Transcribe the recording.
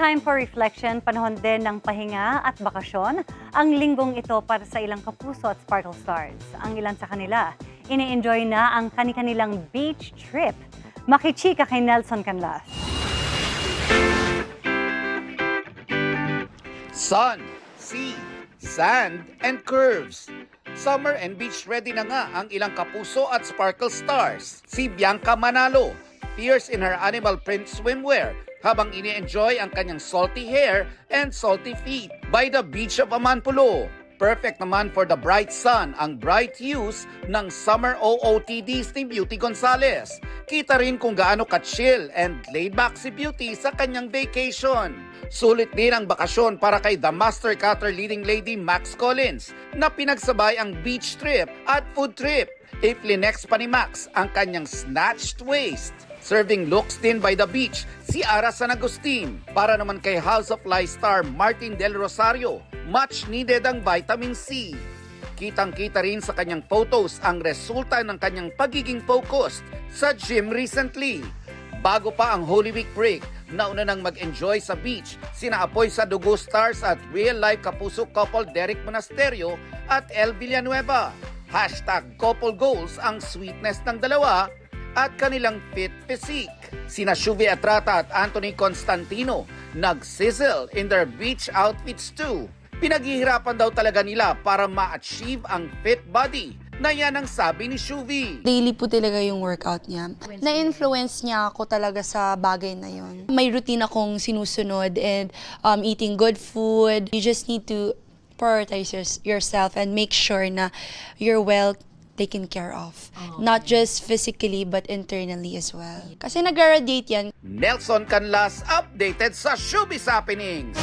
time for reflection, panahon din ng pahinga at bakasyon. Ang linggong ito para sa ilang kapuso at Sparkle Stars. Ang ilan sa kanila, ini-enjoy na ang kani-kanilang beach trip. Makichika kay Nelson Canlas. Sun, sea, sand, and curves. Summer and beach ready na nga ang ilang kapuso at Sparkle Stars. Si Bianca Manalo, fierce in her animal print swimwear, habang ini-enjoy ang kanyang salty hair and salty feet by the beach of Amanpulo. Perfect naman for the bright sun ang bright hues ng summer OOTDs ni Beauty Gonzalez. Kita rin kung gaano ka-chill and laid back si Beauty sa kanyang vacation. Sulit din ang bakasyon para kay the master cutter leading lady Max Collins na pinagsabay ang beach trip at food trip. I-flinex pa ni Max ang kanyang snatched waist. Serving looks din by the beach si Ara San Agustin. Para naman kay House of Lies star Martin Del Rosario, much needed ang vitamin C. Kitang-kita rin sa kanyang photos ang resulta ng kanyang pagiging focused sa gym recently. Bago pa ang Holy Week break, nauna nang mag-enjoy sa beach sina Apoy sa Dugo Stars at real-life kapuso couple Derek Monasterio at El Villanueva. #couple goals ang sweetness ng dalawa at kanilang fit physique. Sina Shuvi Atrata at Anthony Constantino nag-sizzle in their beach outfits too. Pinaghihirapan daw talaga nila para ma-achieve ang fit body na yan ang sabi ni Shuvi. Daily po talaga yung workout niya. Na-influence niya ako talaga sa bagay na yun. May routine akong sinusunod and eating good food. You just need to prioritize yourself and make sure na you're well taken care of. Not just physically but internally as well. Kasi nag-radiate yan. Nelson Canlas updated sa Showbiz Happenings.